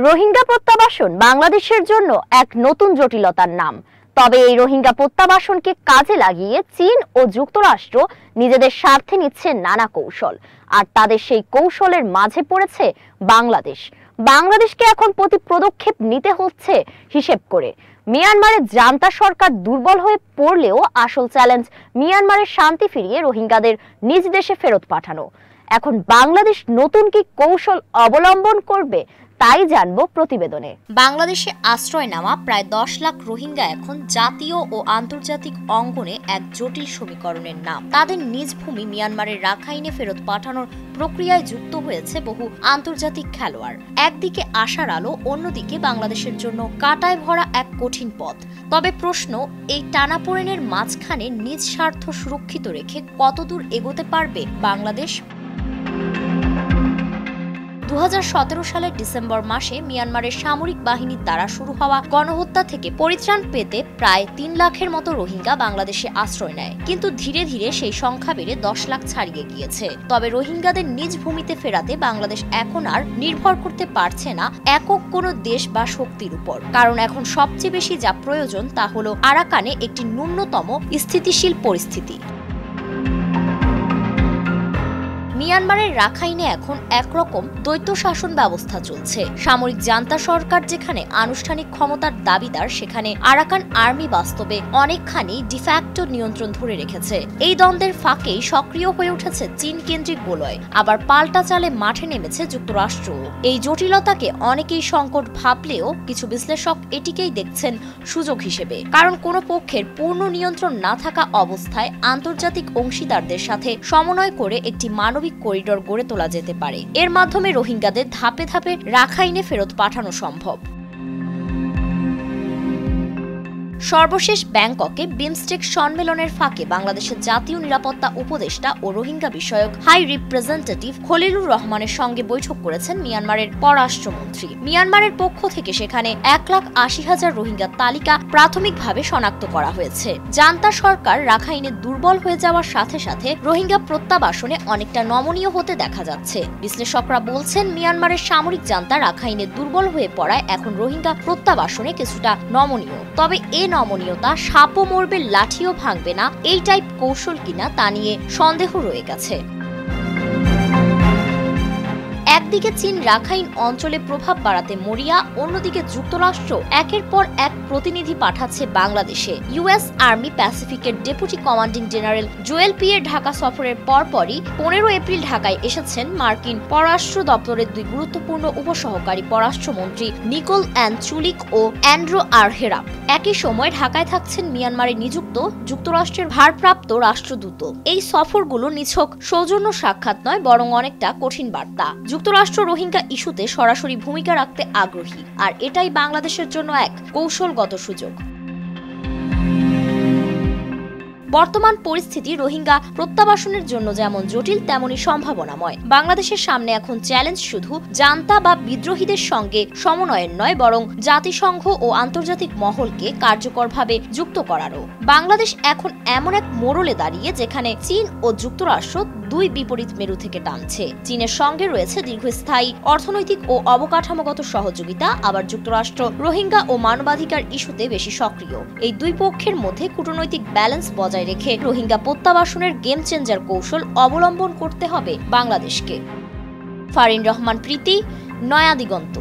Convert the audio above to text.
রোহিঙ্গা প্রত্যাবাসন বাংলাদেশের জন্য এক নতুন জটিলতার নাম। তবে এই রোহিঙ্গা প্রত্যাবাসনকে কাজে লাগিয়ে চীন ও যুক্তরাষ্ট্র নিজেদের স্বার্থে নিচ্ছে নানা কৌশল, আর তাদের সেই কৌশলের মাঝে পড়েছে বাংলাদেশ। বাংলাদেশকে এখন প্রতি পদক্ষেপ নিতে হচ্ছে হিসেব করে। মিয়ানমারের জান্তা সরকার দুর্বল হয়ে পড়লেও আসল চ্যালেঞ্জ মিয়ানমারের শান্তি ফিরিয়ে রোহিঙ্গাদের নিজ দেশে ফেরত পাঠানো। এখন বাংলাদেশ নতুন কি কৌশল অবলম্বন করবে, তাই জানবো প্রতিবেদনে। বাংলাদেশে আশ্রয় নেওয়া প্রায় 10 লাখ রোহিঙ্গা এখন জাতীয় ও আন্তর্জাতিক অঙ্গনে এক জটিল সমীকরণের নাম। তাদের নিজ ভূমি মিয়ানমারের রাখাইনে ফেরত পাঠানোর প্রক্রিয়ায় যুক্ত হয়েছে বহু আন্তর্জাতিক খেলোয়াড়। একদিকে আশার আলো, অন্যদিকে বাংলাদেশের জন্য কাঁটায় ভরা এক কঠিন পথ। তবে প্রশ্ন, এই টানাপোড়েনের মাঝখানে নিজ স্বার্থ সুরক্ষিত রেখে কতদূর এগোতে পারবে বাংলাদেশ? 2017 সালের ডিসেম্বর মাসে মিয়ানমারের সামরিক বাহিনীর দ্বারা শুরু হওয়া গণহত্যা থেকে পরিত্রাণ পেতে প্রায় 3 লাখের মতো রোহিঙ্গা বাংলাদেশে আশ্রয় নেয়। কিন্তু ধীরে ধীরে সেই সংখ্যা বেড়ে 10 লাখ ছাড়িয়ে গিয়েছে। তবে রোহিঙ্গাদের নিজ ভূমিতে ফেরাতে বাংলাদেশ এখন আর নির্ভর করতে পারছে না একক কোনো দেশ বা শক্তির উপর। কারণ এখন সবচেয়ে বেশি যা প্রয়োজন তা হলো আরাকানে একটি ন্যূনতম স্থিতিশীল পরিস্থিতি। মিয়ানমারের রাখাইনে এখন একরকম দ্বৈত শাসন ব্যবস্থা চলছে। সামরিক জান্তা সরকার যেখানে আনুষ্ঠানিক ক্ষমতার দাবিদার, সেখানে আরাকান আর্মি বাস্তবে অনেকখানি ডিফ্যাক্টো নিয়ন্ত্রণ ধরে রেখেছে। এই দ্বন্দ্বের ফাঁকেই সক্রিয় হয়ে উঠেছে চীন কেন্দ্রিক বলয়, আবার পাল্টা চালে মাঠে নেমেছে যুক্তরাষ্ট্র। এই জটিলতাকে অনেকেই সংকট ভাবলেও কিছু বিশ্লেষক এটিকেই দেখছেন সুযোগ হিসেবে। কারণ কোনো পক্ষের পূর্ণ নিয়ন্ত্রণ না থাকা অবস্থায় আন্তর্জাতিক অংশীদারদের সাথে সমন্বয় করে একটি মানবিক করিডোর গড়ে তোলা যেতে পারে। এর মাধ্যমে রোহিঙ্গাদের ধাপে ধাপে রাখাইনে ফেরত পাঠানো সম্ভব। সর্বশেষ ব্যাংককে বিমস্টেক সম্মেলনের ফাঁকে বাংলাদেশের জাতীয় নিরাপত্তা উপদেষ্টা ও রোহিঙ্গা বিষয়ক হাই রিপ্রেজেন্টেটিভ খলিলুর রহমানের সঙ্গে বৈঠক করেছেন মিয়ানমারের পররাষ্ট্রমন্ত্রী। মিয়ানমারের পক্ষ থেকে সেখানে 1,80,000 রোহিঙ্গার তালিকা প্রাথমিকভাবে শনাক্ত করা হয়েছে। জান্তা সরকার রাখাইনে দুর্বল হয়ে যাওয়ার সাথে সাথে রোহিঙ্গা প্রত্যাবাসনে অনেকটা নমনীয় হতে দেখা যাচ্ছে। বিশ্লেষকরা বলছেন, মিয়ানমারের সামরিক জান্তা রাখাইনে দুর্বল হয়ে পড়ায় এখন রোহিঙ্গা প্রত্যাবাসনে কিছুটা নমনীয়। তবে নমনীয়তা সাপও মরবে, লাঠিও ভাঙবে না, এই টাইপ কৌশল কিনা তা নিয়ে সন্দেহ রয়ে গেছে। একদিকে চীন রাখাইন অঞ্চলে প্রভাব বাড়াতে মরিয়া, অন্যদিকে যুক্তরাষ্ট্র একের পর এক প্রতিনিধি পাঠাচ্ছে বাংলাদেশে। ইউএস আর্মি প্যাসিফিকের deputy commanding general Joel P এর ঢাকা সফরের পরপরই 15 এপ্রিল ঢাকায় এসেছেন মার্কিন পররাষ্ট্র দপ্তরের দুই গুরুত্বপূর্ণ উপসহকারী পররাষ্ট্রমন্ত্রী নিকোল অ্যাঞ্চুলিক ও অ্যান্ড্রু আরহেরাপ। একই সময় ঢাকায় থাকছেন মিয়ানমারে নিযুক্ত যুক্তরাষ্ট্রের ভারপ্রাপ্ত রাষ্ট্রদূত। এই সফরগুলো নিছক সৌজন্য সাক্ষাৎ নয়, বরং অনেকটা কঠিন বার্তা। যুক্তরাষ্ট্র রোহিঙ্গা ইস্যুতে সরাসরি ভূমিকা রাখতে আগ্রহী, আর এটাই বাংলাদেশের জন্য এক কৌশলগত সুযোগ। বর্তমান পরিস্থিতি রোহিঙ্গা প্রত্যাবাসনের জন্য যেমন জটিল, তেমনি সম্ভাবনাময়। বাংলাদেশের সামনে এখন চ্যালেঞ্জ শুধু জান্তা বা বিদ্রোহীদের সঙ্গে সমন্বয়ের নয়, বরং জাতিসংঘ ও আন্তর্জাতিক মহলকে কার্যকরভাবে যুক্ত করারও। বাংলাদেশ এখন এমন এক মোড়লে দাঁড়িয়ে যেখানে চীন ও যুক্তরাষ্ট্র দুই বিপরীত মেরু থেকে টানছে। চীনের সঙ্গে রয়েছে দীর্ঘস্থায়ী অর্থনৈতিক ও অবকাঠামোগত সহযোগিতা, আবার যুক্তরাষ্ট্র রোহিঙ্গা ও মানবাধিকার ইস্যুতে বেশি সক্রিয়। এই দুই পক্ষের মধ্যে কূটনৈতিক ব্যালেন্স বজায় রেখে রোহিঙ্গা প্রত্যাবাসনের গেম চেঞ্জার কৌশল অবলম্বন করতে হবে বাংলাদেশকে। ফারিন রহমান প্রীতি, নয়া দিগন্ত।